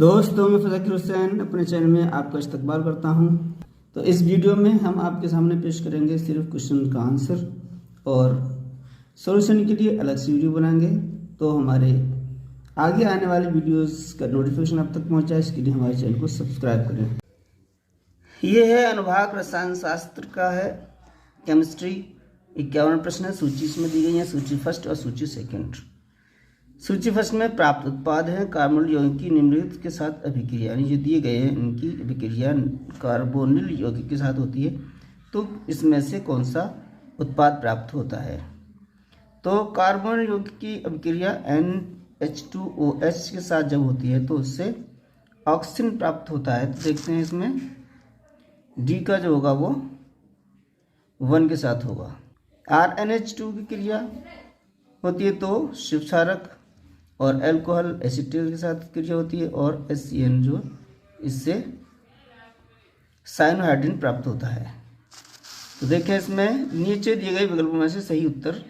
दोस्तों, मैं फ़ज़ाकिर हुसैन अपने चैनल में आपका इस्तकबाल करता हूं। तो इस वीडियो में हम आपके सामने पेश करेंगे सिर्फ क्वेश्चन का आंसर और सॉल्यूशन के लिए अलग से वीडियो बनाएंगे। तो हमारे आगे आने वाले वीडियोस का नोटिफिकेशन आप तक पहुंचाए, इसके लिए हमारे चैनल को सब्सक्राइब करें। ये है अनुभाग रसायन शास्त्र का है, केमिस्ट्री। 51 प्रश्न है। सूची इसमें दी गई है, सूची फर्स्ट और सूची सेकेंड। सूची फर्स्ट में प्राप्त उत्पाद है कार्बोनिल यौगिक की निम्नलिखित के साथ अभिक्रिया, यानी जो दिए गए हैं इनकी अभिक्रिया कार्बोनिल यौगिक के साथ होती है, तो इसमें से कौन सा उत्पाद प्राप्त होता है। तो कार्बोनिल यौगिक की अभिक्रिया NH2OH के साथ जब होती है तो उससे ऑक्सीजन प्राप्त होता है। तो देखते हैं इसमें D का जो होगा वो 1 के साथ होगा। RNH2 की क्रिया होती है तो शिवक्षारक और अल्कोहल एसीटेट के साथ क्रिया होती है, और HCN जो इससे साइनोहाइड्रिन प्राप्त होता है। तो देखें इसमें नीचे दिए गए विकल्पों में से सही उत्तर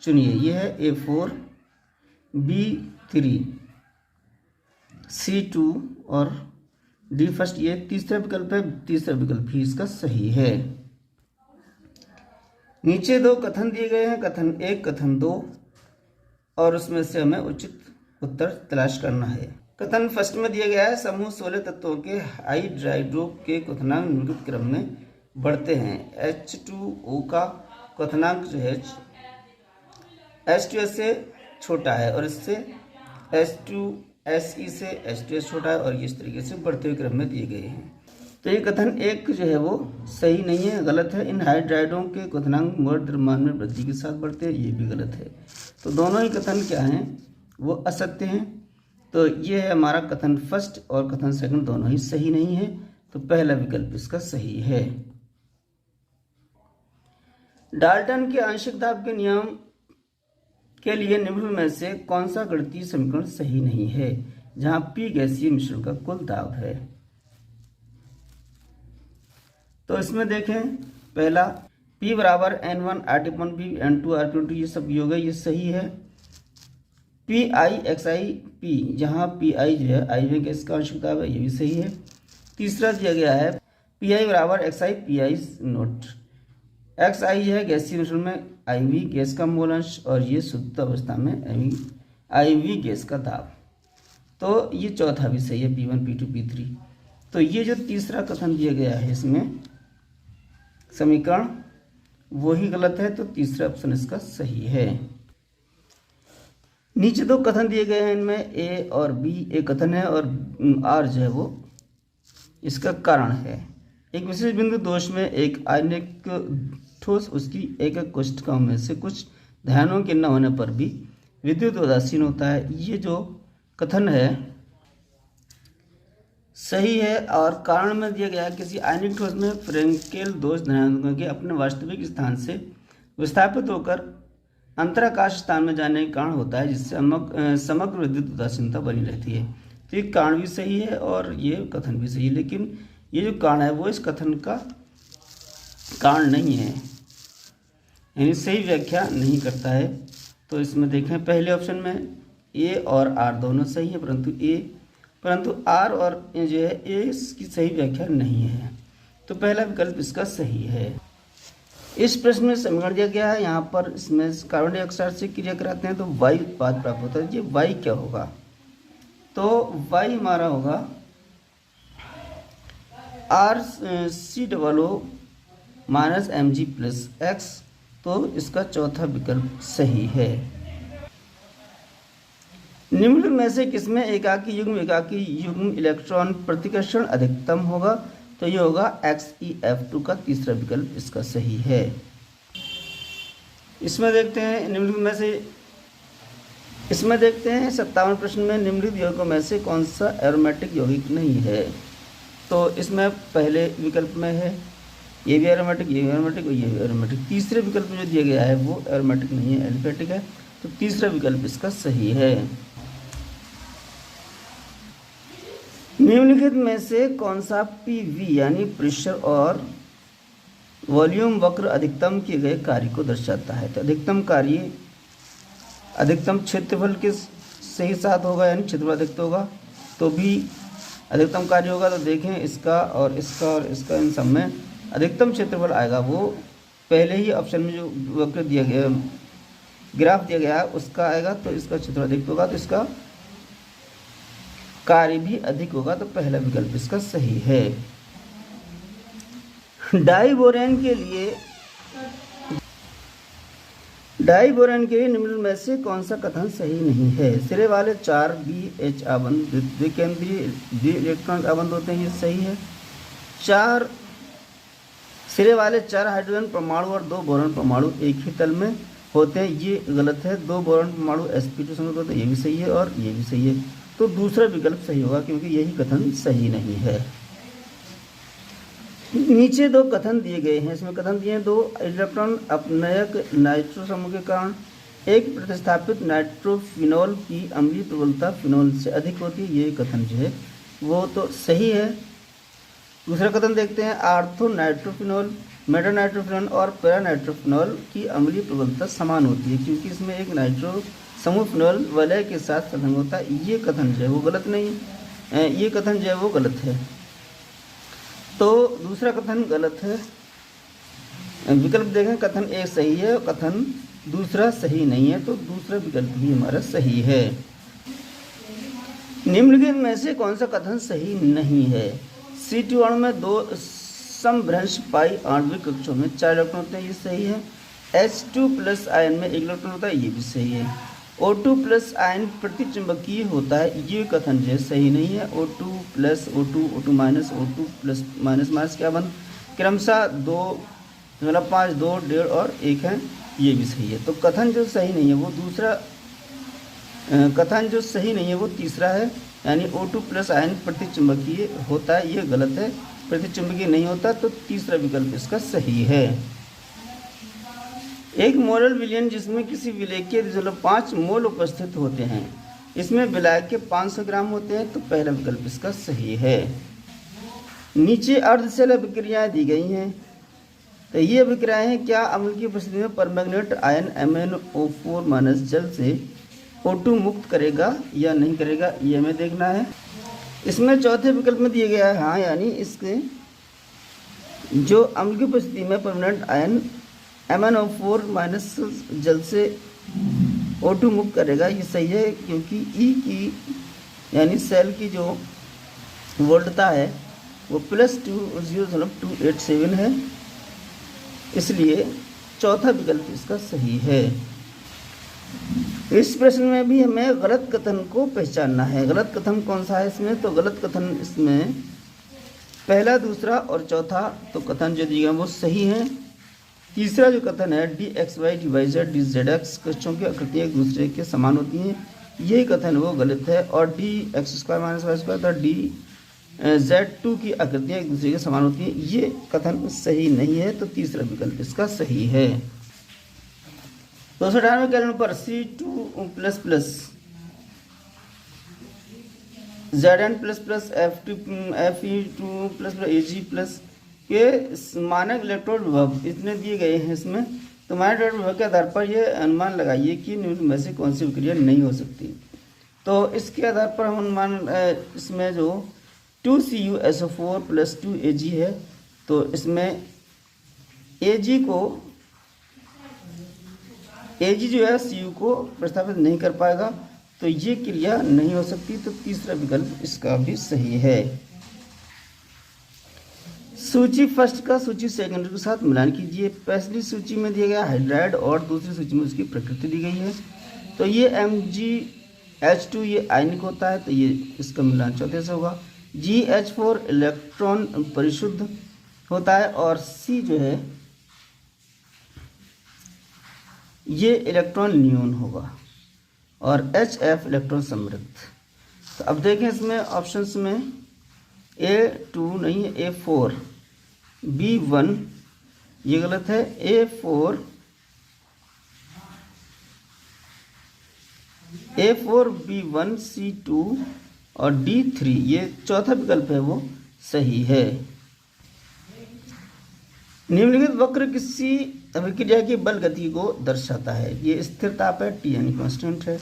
चुनिए। यह है A4, B3, C2 और D फर्स्ट। ये तीसरा विकल्प है, तीसरा विकल्प ही इसका सही है। नीचे दो कथन दिए गए हैं, कथन 1, कथन 2, और उसमें से हमें उचित उत्तर तलाश करना है। कथन फर्स्ट में दिया गया है समूह 16 तत्वों के हाइड्राइड्रो के क्वथनांक निम्नलिखित क्रम में बढ़ते हैं। H2O का क्वथनांक जो है H2S से छोटा है और इससे H2SE से H2S छोटा है, और इस तरीके से बढ़ते हुए क्रम में दिए गए हैं। तो ये कथन 1 जो है वो सही नहीं है, गलत है। इन हाइड्राइडों के क्वथनांक मोल द्रव्यमान में वृद्धि के साथ बढ़ते हैं, ये भी गलत है। तो दोनों ही कथन क्या हैं, वो असत्य हैं। तो ये है हमारा कथन फर्स्ट, और कथन सेकंड दोनों ही सही नहीं है। तो पहला विकल्प इसका सही है। डाल्टन के आंशिक दाब के नियम के लिए निम्न में से कौन सा गणितीय समीकरण सही नहीं है, जहां P गैसीय मिश्रण का कुल दाब है। तो इसमें देखें, पहला P बराबर N1 RT/P N2 RP/T, ये सब योग है, ये सही है। PiXiP, जहाँ PI जो है आई गैस का आंशिक दाब है, ये भी सही है। तीसरा दिया गया है PI बराबर XI PI0। XI है गैसीय मिश्रण में IV गैस का मोल अंश, और ये शुद्ध अवस्था में IV गैस का दाब। तो ये चौथा भी सही है, P1 P2 P3। तो ये जो तीसरा कथन दिया गया है इसमें समीकरण, वही गलत है। तो तीसरा ऑप्शन इसका सही है। नीचे दो कथन दिए गए हैं, इनमें A और B एक कथन है और R जो है वो इसका कारण है। एक विशेष बिंदु दोष में एक आयनिक ठोस उसकी एकक कोशिकाओं में से कुछ धारणों के न होने पर भी विद्युत उदासीन होता है। ये जो कथन है सही है, और कारण में दिया गया है किसी आयनिक ठोस में फ्रेंकेल दोष धनात्मकों के अपने वास्तविक स्थान से विस्थापित होकर अंतराकाश स्थान में जाने के कारण होता है, जिससे समग्र विद्युत उदासीनता बनी रहती है। तो ये कारण भी सही है और ये कथन भी सही है, लेकिन ये जो कारण है वो इस कथन का कारण नहीं है, यानी सही व्याख्या नहीं करता है। तो इसमें देखें, पहले ऑप्शन में A और R दोनों सही है, परंतु R और जो है A इसकी सही व्याख्या नहीं है। तो पहला विकल्प इसका सही है। इस प्रश्न में समीकरण दिया गया है, यहाँ पर इसमें कार्बन डाइऑक्साइड से क्रिया कराते हैं तो वायु उत्पाद प्राप्त होता है। ये वाई क्या होगा, तो वाई हमारा होगा RCOO minus Mg plus X। तो इसका चौथा विकल्प सही है। निम्न में से किसमें एकाकी युग्म इलेक्ट्रॉन प्रतिकर्षण अधिकतम होगा, तो ये होगा XeF2 का तीसरा विकल्प इसका सही है। इसमें देखते हैं निम्नलिखित में से, इसमें देखते हैं 57 प्रश्न में निम्नलिखित यौगिकों में से कौन सा एरोमेटिक यौगिक नहीं है। तो इसमें पहले विकल्प में है ये भी एरोमेटिक, ये भी एरोमेटिक और ये भी एरोमेटिक। तीसरे विकल्प में जो दिया गया है वो एरोमेटिक नहीं है, एलिफेटिक है। तो तीसरा विकल्प इसका सही है। निम्नलिखित में से कौन सा PV यानी प्रेशर और वॉल्यूम वक्र अधिकतम किए गए कार्य को दर्शाता है। तो अधिकतम कार्य अधिकतम क्षेत्रफल के सही साथ होगा, यानी क्षेत्रफल अधिकतम होगा, तो भी अधिकतम कार्य होगा तो देखें इसका और इसका और इसका, इन सब में अधिकतम क्षेत्रफल आएगा वो पहले ही ऑप्शन में जो वक्र दिया गया, ग्राफ दिया गया है उसका आएगा, तो इसका क्षेत्रफल अधिक होगा तो इसका कार्य भी अधिक होगा, तो पहला विकल्प इसका सही है। डाइबोरेन के लिए निम्न में से कौन सा कथन सही नहीं है? सिरे वाले 4 BH आबंध द्विकेंद्रीय इलेक्ट्रॉन आबंध होते हैं, ये सही है। 4 सिरे वाले 4 हाइड्रोजन परमाणु और 2 बोरॉन परमाणु एक ही तल में होते हैं, ये गलत है। 2 बोरॉन परमाणु sp2 समूह होते हैं, ये भी सही है और ये भी सही है, तो दूसरा विकल्प सही होगा क्योंकि यही कथन सही नहीं है। नीचे 2 कथन दिए गए हैं, इसमें कथन दिए हैं 2 इलेक्ट्रॉन अपनयक नाइट्रो समूह के कारण एक प्रतिस्थापित नाइट्रोफिनॉल की अम्लीय प्रबलता फिनॉल से अधिक होती है, ये कथन जो है वो तो सही है। दूसरा कथन देखते हैं, आर्थो नाइट्रोफिनॉल, मेटा नाइट्रोफिनॉल और पैरा नाइट्रोफिनॉल की अम्लीय प्रबलता समान होती है क्योंकि इसमें एक नाइट्रो समूह फिनॉल वलय के साथ संलग्न होता है, ये कथन जो है वो गलत नहीं, ये कथन जो है वो गलत है, तो दूसरा कथन गलत है। विकल्प देखें, कथन एक सही है और कथन दूसरा सही नहीं है, तो दूसरा विकल्प भी हमारा सही है। निम्नलिखित में से कौन सा कथन सही नहीं है? C2 अणु में 2 समभ्रंश पाई आणविक कक्षों में 4 इलेक्ट्रॉन होते हैं, ये सही है। H2+ आयन में 1 इलेक्ट्रॉन होता है, ये भी सही है। O2+ आयन प्रतिचुंबकीय होता है, ये कथन जो है सही नहीं है। O2+, O2, O2-, O2+ minus क्या बन क्रमशः 2.5, 2, 1.5 और 1 है, ये भी सही है। तो कथन जो सही नहीं है वो दूसरा, कथन जो सही नहीं है वो तीसरा है, यानी O2+ आयन प्रतिचुंबकीय होता है, ये गलत है, प्रतिचुंबकीय नहीं होता, तो तीसरा विकल्प इसका सही है। एक मोलर विलयन जिसमें किसी विलेय के 5 मोल उपस्थित होते हैं, इसमें विलायक के 500 ग्राम होते हैं, तो पहला विकल्प इसका सही है। नीचे अर्धशैल अभिक्रियाएं दी गई हैं, तो ये अभिक्रियाएं हैं, क्या अम्ल की उपस्थिति में परमैंगनेट आयन MnO4- जल से O2 मुक्त करेगा या नहीं करेगा, ये हमें देखना है। इसमें चौथे विकल्प में दिया गया है हाँ, यानी इसके जो अम्ल की उपस्थिति में परमैंगनेट आयन MnO4- जल से O2 मुक्त करेगा, ये सही है क्योंकि E की यानी सेल की जो वोल्टता है वो +0.287 है, इसलिए चौथा विकल्प इसका सही है। इस प्रश्न में भी हमें गलत कथन को पहचानना है। गलत कथन कौन सा है इसमें? तो गलत कथन इसमें पहला, दूसरा और चौथा तो कथन जो दिए गए वो सही हैं। तीसरा जो कथन है dxy डिवाइडेड dzx कक्षों की आकृतियाँ एक दूसरे के समान होती हैं, ये कथन वो गलत है। और dx² - y² तथा dz2 की आकृतियाँ एक दूसरे के समान होती हैं, ये कथन सही नहीं है, तो तीसरा विकल्प इसका सही है। 298 कैलोरी पर C2++ Zn++ Fe2++ Ag+ के मानक इलेक्ट्रॉन विभव इतने दिए गए हैं इसमें, तो मानक इलेक्ट्रॉन विभव के आधार पर ये अनुमान लगाइए कि निम्न में से कौन सी विक्रिया नहीं हो सकती। तो इसके आधार पर हम अनुमान, इसमें जो 2CuSO4 + 2Ag है, तो इसमें Ag जो है Cu को प्रतिस्थापित नहीं कर पाएगा, तो ये क्रिया नहीं हो सकती, तो तीसरा विकल्प इसका भी सही है। सूची फर्स्ट का सूची सेकंड के साथ मिलान कीजिए। पहली सूची में दिया गया हाइड्राइड और दूसरी सूची में उसकी प्रकृति दी गई है, तो ये MgH2 ये आयनिक होता है, तो ये इसका मिलान चौथे से होगा। GH4 इलेक्ट्रॉन परिशुद्ध होता है और C जो है ये इलेक्ट्रॉन न्यून होगा और HF इलेक्ट्रॉन समृद्ध। तो अब देखें इसमें ऑप्शंस में A2 नहीं है, A4 B1 ये गलत है, A4 B1 C2 और D3 ये चौथा विकल्प है वो सही है। निम्नलिखित वक्र किसी अभिक्रिया की बल गति को दर्शाता है। ये स्थिर ताप है, T यानी कांस्टेंट है,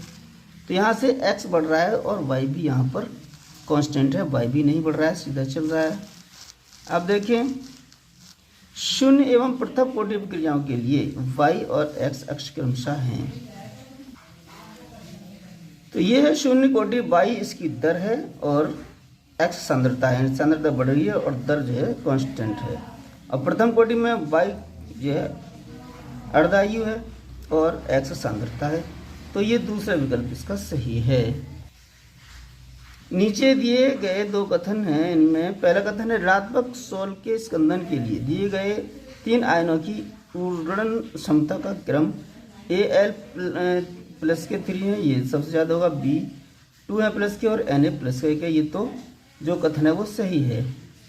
तो यहाँ से x बढ़ रहा है और y भी यहाँ पर कांस्टेंट है, वाई भी नहीं बढ़ रहा है, सीधा चल रहा है। अब देखें शून्य एवं प्रथम कोटि अभिक्रियाओं के लिए वाई और एक्स अक्ष क्रमशः हैं। तो ये है शून्य कोटि, वाई इसकी दर है और एक्स सांद्रता है, सांद्रता बढ़ रही है और दर जो है कांस्टेंट है। और प्रथम कोटि में वाई जो है अर्धायु है और एक्स सांद्रता है। तो ये दूसरा विकल्प इसका सही है। नीचे दिए गए दो कथन हैं, इनमें पहला कथन है ऋणात्मक सोल के स्कंदन के लिए दिए गए 3 आयनों की ऊर्णन क्षमता का क्रम Al प्लस के 3 है, ये सबसे ज़्यादा होगा, B 2 प्लस के और Na प्लस का 1 है। ये तो जो कथन है वो सही है।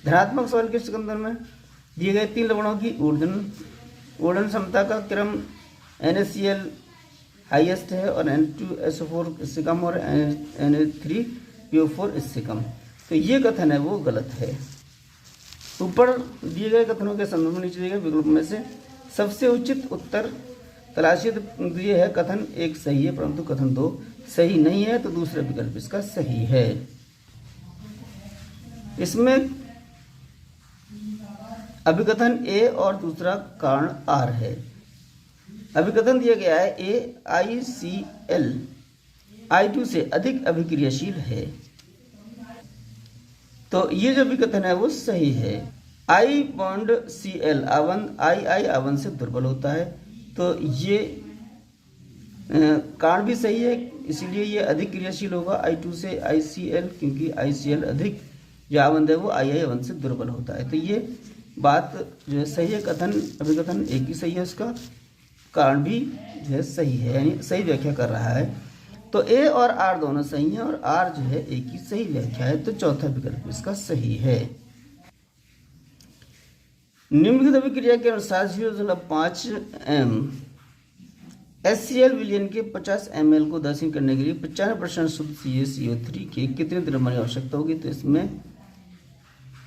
धनात्मक सोल के स्कंदन में दिए गए 3 लवणों की ऊर्णन क्षमता का क्रम NaCl हाईएस्ट है और N2SO4 इससे कम और Na3PO4 इससे कम। तो ये कथन है वो गलत है। ऊपर दिए गए कथनों के संदर्भ में नीचे दिए गए विकल्प में से सबसे उचित उत्तर तलाशिए। तो ये है कथन 1 सही है परंतु कथन 2 सही नहीं है, तो दूसरा विकल्प इसका सही है। इसमें अभिकथन A और दूसरा कारण R है। अभिकथन दिया गया है AiCl I2 से अधिक अभिक्रियाशील है। तो ये जो अभिकथन है वो सही है। I बॉन्ड Cl I आवन से दुर्बल होता है, तो ये कारण भी सही है, इसीलिए ये अधिक क्रियाशील होगा I2 से ICl, क्योंकि ICl अधिक जो आबंध है वो II आबंध से दुर्बल होता है। तो ये बात जो है सही है, कथन अभिकथन एक ही सही है, उसका कारण भी जो है सही है, यानी सही व्याख्या कर रहा है। तो A और R दोनों सही हैं और R जो है एक ही सही व्याख्या है, तो चौथा विकल्प इसका सही है। निम्नलिखित अभिक्रिया के अनुसार 0.5 m HCl विलयन के 50 ml को दासीन करने के लिए 95% शुद्ध CaCO3 के कितने द्रव्यमान की आवश्यकता होगी। तो इसमें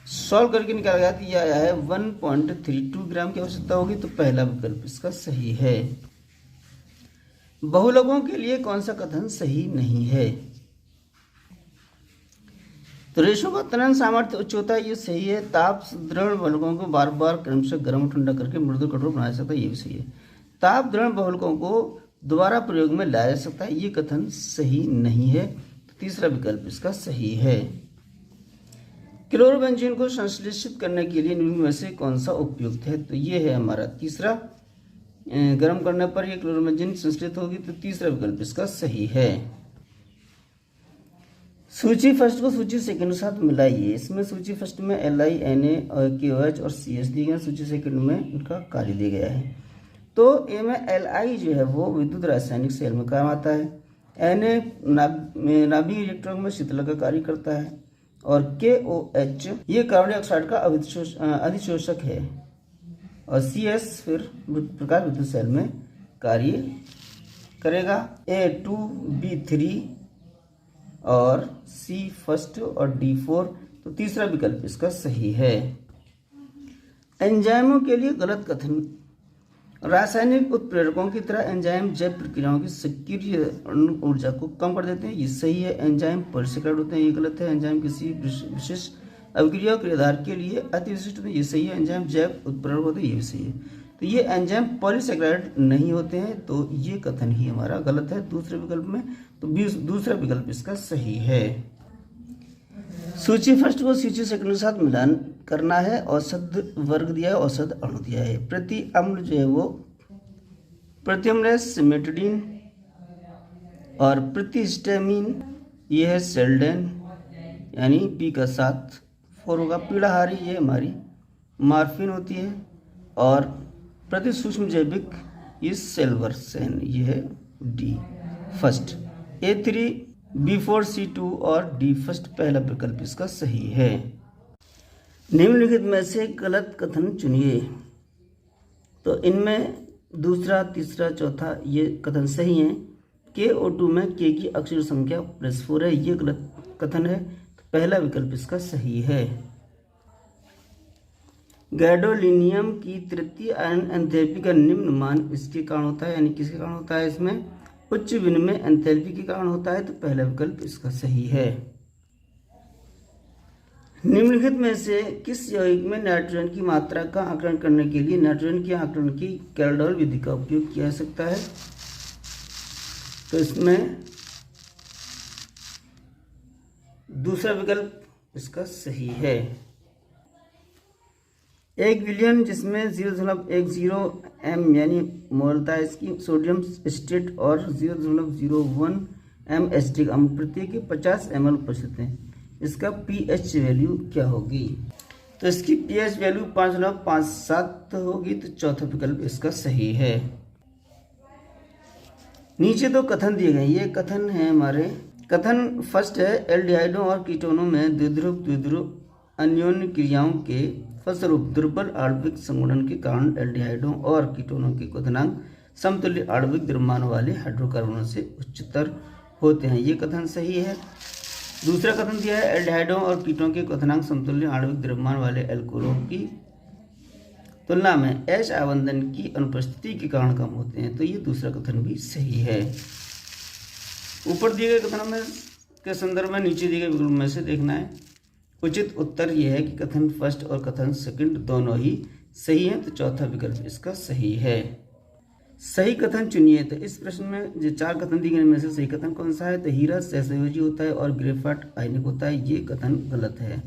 सॉल्व करके निकाला गया, यह आया है 1.32 ग्राम की आवश्यकता होगी, तो पहला विकल्प इसका सही है। बहुलकों के लिए कौन सा कथन सही नहीं है। तो रेशों का तनन सामर्थ्य उच्च होता है, ये सही है। ताप द्रवण बहुलकों को बार बार क्रमशः गर्म और ठंडा करके मृदु कठोर बनाया जा सकता है, ये भी सही है। ताप द्रवण बहुलकों को दोबारा प्रयोग में लाया जा सकता है, ये कथन सही नहीं है, तो तीसरा विकल्प इसका सही है। क्लोरोबेंजीन को संश्लेषित करने के लिए निम्न में से कौन सा उपयुक्त है। तो ये है हमारा तीसरा, गर्म करने पर ये क्लोरोबेंजीन संश्लेषित होगी, तो तीसरा विकल्प इसका सही है। सूची फर्स्ट को सूची सेकंड के साथ मिलाइए। इसमें सूची फर्स्ट में Li, Na और KOH और CS दिए गए, सूची सेकंड में इनका कार्य दिया गया है। तो A में Li जो है वो विद्युत रासायनिक सेल में काम आता है, Na नाभिक इलेक्ट्रॉन में शीतलक का कार्य करता है और KOH ये कार्बन डाइऑक्साइड का अधिशोषक है और CS फिर प्रकाश विद्युत सेल में कार्य करेगा। A2B3 और C फर्स्ट और D4, तो तीसरा विकल्प इसका सही है। एंजाइमों के लिए गलत कथन। रासायनिक उत्प्रेरकों की तरह एंजाइम जैव प्रक्रियाओं की सक्रिय ऊर्जा को कम कर देते हैं, ये सही है। एंजाइम पॉलीसेकेराइड होते हैं, ये गलत है। एंजाइम किसी विशेष अभिक्रिया क्रियाधार के लिए अति विशिष्ट होते हैं, ये सही है। एंजाइम जैव उत्प्रेरक होते हैं, ये भी सही है। तो ये एंजाइम पॉलीसेकेराइड नहीं होते हैं, तो ये कथन ही हमारा गलत है दूसरे विकल्प में, तो दूसरा विकल्प इसका सही है। सूची फर्स्ट को सूची सेकंड के साथ मिलान करना है। औषध वर्ग दिया है, औषध अणु दिया है। प्रति अम्ल जो है वो प्रति अम्ल है सिमेटोडिन और प्रतिहिस्टामीन ये है सेल्डेन, यानी P का 7 4 होगा। पीड़ाहारी ये हमारी मार्फिन होती है और प्रति सूक्ष्म जैविक ये सेल्वर्सेन ये है D फर्स्ट। A3B4C2 और D फर्स्ट पहला विकल्प इसका सही है। निम्नलिखित में से गलत कथन चुनिए। तो इनमें दूसरा, तीसरा, चौथा ये कथन सही हैं। KO2 में K की अक्षर संख्या +4 है, ये गलत कथन है, तो पहला विकल्प इसका सही है। गैडोलिनियम की तृतीय आयन एंथैल्पी का निम्न मान इसके कारण होता है, यानी किसके कारण होता है। इसमें उच्च विनिमय एंथैल्पी के कारण होता है, तो पहला विकल्प इसका सही है। निम्नलिखित में से किस यौगिक में नाइट्रोजन की मात्रा का आकलन करने के लिए नाइट्रोजन के आकलन की कैल्डोल विधि का उपयोग किया जा सकता है? तो इसमें दूसरा विकल्प इसका सही है। एक विलयन जिसमें 0.10 m यानी मोलता है इसकी सोडियम स्टेट और 0.01 m एसिटिक अम्ल प्रत्येक के 50 ml उपस्थित हैं, इसका pH वैल्यू क्या होगी? तो इसकी pH वैल्यू 5.57 होगी, तो चौथा विकल्प इसका सही है। नीचे दो कथन दिए गए, ये कथन है हमारे। कथन फर्स्ट है, एल्डिहाइडों और कीटोनों में द्विध्रुव अन्योन्य क्रियाओं के फलस्वरूप दुर्बल आणविक संगुणन के कारण एल्डिहाइडों और कीटोनों के क्वथनांक समतुल्य आणविक द्रव्यमान वाले हाइड्रोकार्बनों से उच्चतर होते हैं, ये कथन सही है। दूसरा कथन दिया है, एल्डिहाइडों और कीटों के क्वथनांक समतुल्य आणविक द्रव्यमान वाले एल्कोहलों की तुलना में H आबंधन की अनुपस्थिति के कारण कम होते हैं, तो ये दूसरा कथन भी सही है। ऊपर दिए गए कथनों में के संदर्भ में नीचे दिए गए विकल्प में से देखना है। उचित उत्तर यह है कि कथन फर्स्ट और कथन सेकंड दोनों ही सही हैं, तो चौथा विकल्प इसका सही है। सही कथन चुनिए, तो इस प्रश्न में जो 4 कथन दिए गए में से सही कथन कौन सा है? तो हीरा सहसंयोजी होता है और ग्रेफाइट आयनिक होता है, ये कथन गलत है।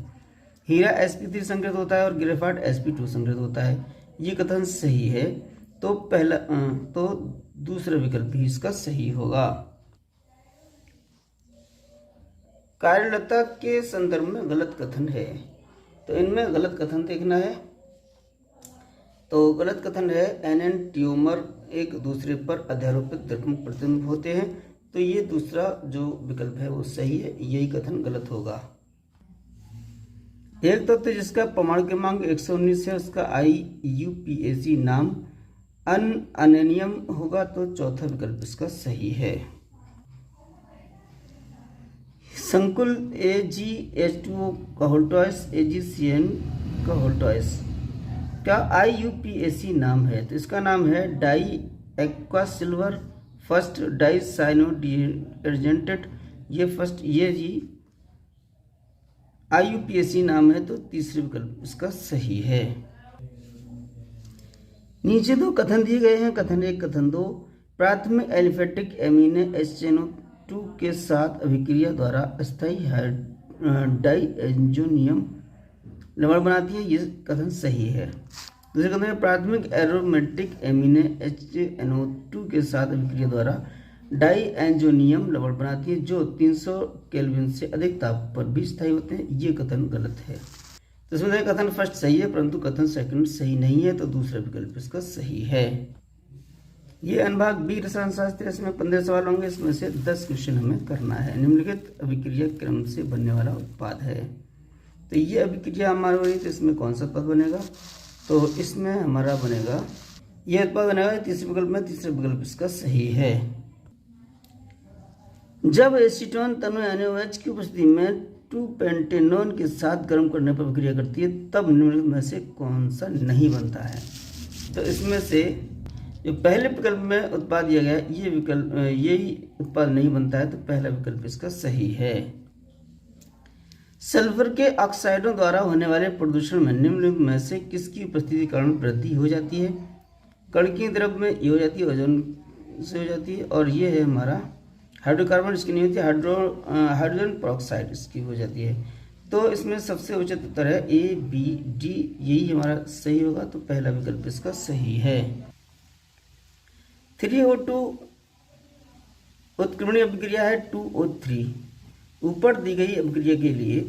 हीरा sp3 संग्रहित होता है और ग्रेफाइट sp2 संग्रहित होता है, ये कथन सही है। तो दूसरा विकल्प ही इसका सही होगा। कार्यलता के संदर्भ में गलत कथन है, तो इनमें गलत कथन देखना है। तो गलत कथन है, एनएन ट्यूमर एक दूसरे पर अध्यारोपित दर्पण प्रतिबिंब होते हैं, तो ये दूसरा जो विकल्प है वो सही है, यही कथन गलत होगा। एक तत्व जिसका परमाणु क्रमांक 119 है उसका IUPAC नाम अनअनियम होगा, तो चौथा विकल्प इसका सही है। संकुल AgH2O का होल्टॉइस AgCN का होल्टॉइस क्या IUPAC नाम है? तो इसका नाम है di aqua silver first di cyano diargentated, ये जी IUPAC नाम है, तो तीसरे विकल्प इसका सही है। नीचे दो कथन दिए गए हैं, कथन 1 कथन 2, प्राथमिक एलिफेटिक एमिने HNO2 के साथ अभिक्रिया द्वारा अस्थायी डाईएंजोनियम लवण बनाती है, ये कथन सही है। दूसरे कथन में प्राथमिक एरोमेटिक एमिने HNO2 के साथ अभिक्रिया द्वारा डाईएंजोनियम लवण बनाती है जो 300 केल्विन से अधिक ताप पर भी स्थायी होते हैं, ये कथन गलत है। तो इसमें कथन फर्स्ट सही है परंतु कथन सेकंड सही नहीं है, तो दूसरा विकल्प इसका सही है। ये अनुभाग बी रसायन शास्त्र, इसमें 15 सवाल होंगे, इसमें से 10 क्वेश्चन हमें करना है। निम्नलिखित अभिक्रिया क्रम से बनने वाला उत्पाद है, तो ये अभिक्रिया हमारी हो रही, तो इसमें कौन सा उत्पाद बनेगा? तो इसमें हमारा बनेगा ये उत्पाद बनेगा तीसरे विकल्प में, तीसरा विकल्प इसका सही है। जब एसीटोन तनु NaOH की उपस्थिति में 2-पेंटेनोन के साथ गर्म करने पर अभिक्रिया करती है तब निम्नलिखित में से कौन सा नहीं बनता है? तो इसमें से जो पहले विकल्प में उत्पाद दिया गया ये विकल्प यही उत्पाद नहीं बनता है, तो पहला विकल्प इसका सही है। सल्फर के ऑक्साइडों द्वारा होने वाले प्रदूषण में निम्नलिखित में से किसकी उपस्थिति के कारण वृद्धि हो जाती है? कणकीय द्रव्य में ये हो जाती है, ओजोन से हो जाती है, और ये है हमारा हाइड्रोकार्बन, इसकी नहीं होती, हाइड्रोजन पेरोक्साइड इसकी हो जाती है। तो इसमें सबसे उचित उत्तर है A, B, D, यही हमारा सही होगा, तो पहला विकल्प इसका सही है। 3O2 उत्क्रमणीय अभिक्रिया है 2O3। ऊपर दी गई अभिक्रिया के लिए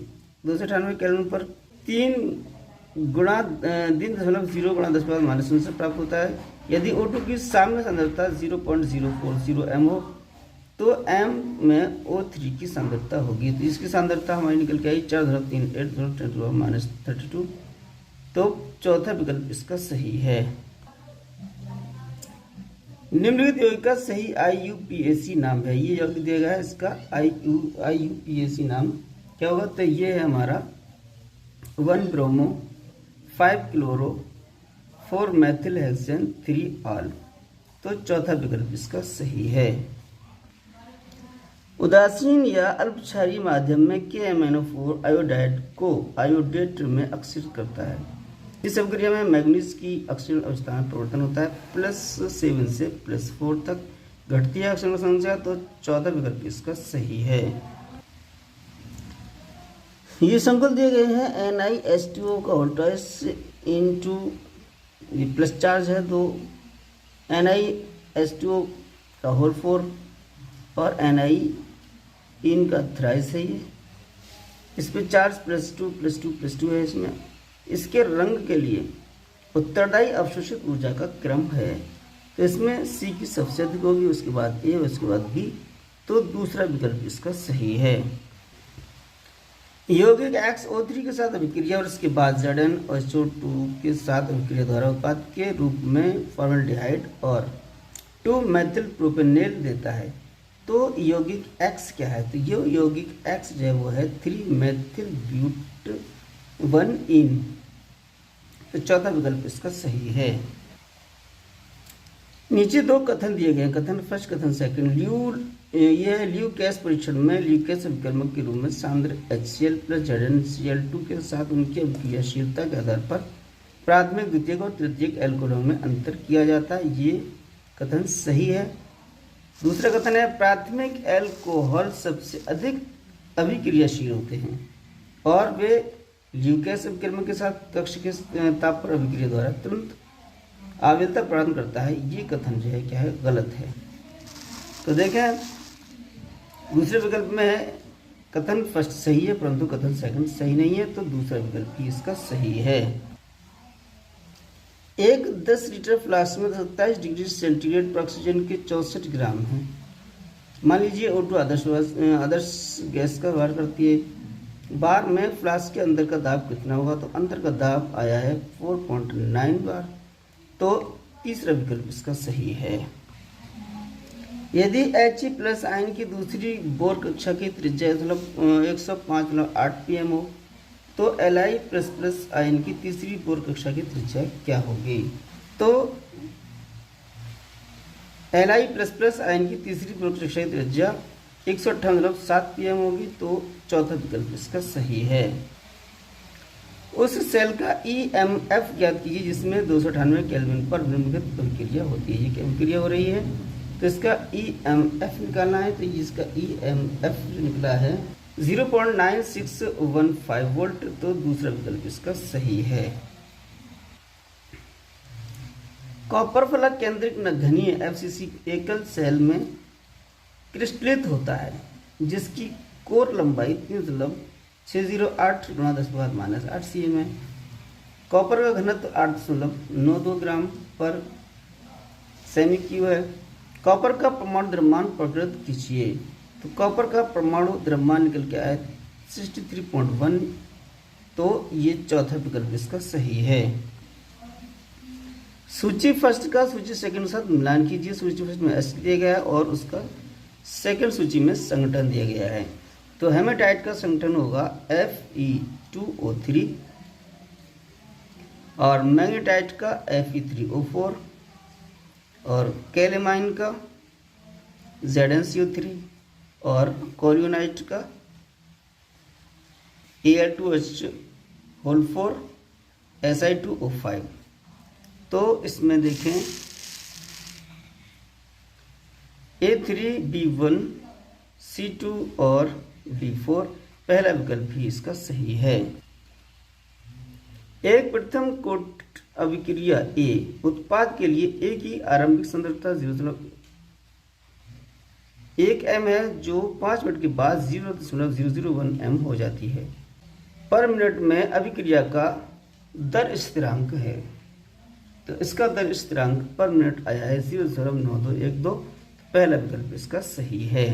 298 केल्विन पर 3.0 से प्राप्त होता है। यदि O2 की साम्य सांद्रता 0.040 m हो तो m में O3 की सांद्रता होगी, तो इसकी सांद्रता हमारी निकल के आई 4.38 तो चौथा विकल्प इसका सही है। निम्नलिखित यौगिक का सही IUPAC नाम है, ये यौगिक दिया गया है, इसका IUPAC नाम क्या होगा? तो ये है हमारा 1 bromo 5 chloro 4 Maithil hexane 3 all, तो चौथा विकल्प इसका सही है। उदासीन या अल्पक्षारीय माध्यम में KMnO4 आयोडाइड को आयोडेट में अक्सित करता है। इस अभिक्रिया में मैग्नीज की ऑक्सीजन अवस्था में परिवर्तन होता है। +7 से +4 तक घटती है ऑक्सीजन संख्या, तो 14 विकल्प इसका सही है। ये संकुल दिए गए हैं NiH2O का वोल्टेज इंटू प्लस चार्ज है, तो NiH2O का होल 4 और Ni इनका थ्राइस है। ये इस पे चार्ज +2 है। इसके रंग के लिए उत्तरदायी अवशोषित ऊर्जा का क्रम है, तो इसमें C की सबसे अधिक होगी, उसके बाद A, उसके बाद B, तो दूसरा विकल्प इसका सही है। यौगिक XO3 के साथ अभिक्रिया और इसके बाद ZnOH2 के साथ अभिक्रिया द्वारा उत्पाद के रूप में फॉर्मल्डिहाइड और 2-मेथिल प्रोपेनेल देता है, तो यौगिक X क्या है? तो ये यौगिक X जो है वो है 3-मेथिल ब्यूट 1-इन, तो चौथा विकल्प इसका सही है। नीचे 2 कथन दिए गए हैं, कथन फर्स्ट, कथन सेकंड। यह ल्यूकेस परीक्षण में ल्यूकेस अभिकर्मक के रूप में सांद्र HCl + ZnCl2 के साथ उनकी अभिक्रियाशीलता के आधार पर प्राथमिक, द्वितीयक और तृतीयक एल्कोहलों में अंतर किया जाता है, ये कथन सही है। दूसरा कथन है प्राथमिक एल्कोहल सबसे अधिक अभिक्रियाशील होते हैं और वे ल्यूकेस अभिकर्मक के साथ कक्ष के ताप पर अभिक्रिया द्वारा तुरंत आवेलता प्रदान करता है, ये कथन जो है क्या है? गलत है। तो देखें दूसरे विकल्प में है कथन फर्स्ट सही है, परंतु कथन सेकंड सही नहीं है, तो दूसरा विकल्प ही इसका सही है। एक 10 लीटर फ्लास्क में 27 डिग्री सेंटीग्रेड पर ऑक्सीजन के 64 ग्राम है। मान लीजिए O2 आदर्श गैस का व्यवहार करती है। बार में फ्लास्क के अंदर का दाब कितना होगा? तो अंदर का दाब आया है 4.9 बार, तो तीसरा विकल्प इसका सही है। यदि He+ आयन की दूसरी बोर कक्षा की त्रिज्या 105.8 pm हो, तो Li++ आयन की तीसरी बोर कक्षा की त्रिज्या क्या होगी? तो Li++ आयन की तीसरी बोर कक्षा की त्रिज्या 158.7 pm होगी, तो चौथा विकल्प इसका सही है। उस सेल का EMF ज्ञात कीजिए जिसमें 298 केल्विन पर विनिर्मित अभिक्रिया होती है। ये क्या अभिक्रिया हो रही है? तो इसका EMF निकालना है, तो इसका EMF निकला है 0.9615 वोल्ट, तो दूसरा विकल्प इसका सही है। कॉपर फलक केंद्रिक नगण्य FCC एकल सेल में क्रिस्टलित होता है, जिसकी कोर लंबाई 3.608 × 10⁻⁻8 cm है। कॉपर का घनत्व 8.92 ग्राम पर सेमी क्यू है। कॉपर का परमाणु द्रव्यमान प्रकृत कीजिए, तो कॉपर का परमाणु द्रव्यमान निकल के आया 63.1, तो ये चौथा विकल्प इसका सही है। सूची फर्स्ट का सूची सेकंड के साथ मिलान कीजिए। सूची फर्स्ट में S दिया गया है और उसका सेकंड सूची में संगठन दिया गया है, तो हेमेटाइट का संगठन होगा Fe2O3 और मैग्नेटाइट का Fe3O4 और कैलेमाइन का ZnCO3 और कोरियोनाइट का Al2H4 Si2O5। तो इसमें देखें A3B1 C2 और B4 पहला विकल्प ही इसका सही है। एक प्रथम कोट अभिक्रिया A उत्पाद के लिए A की आरंभिक सांद्रता 0.1 m है, जो 5 मिनट के बाद 0.001 m हो जाती है। पर मिनट में अभिक्रिया का दर स्थिरांक है, तो इसका दर स्थिरांक पर मिनट आया है 0.9212, पहला विकल्प इसका सही है।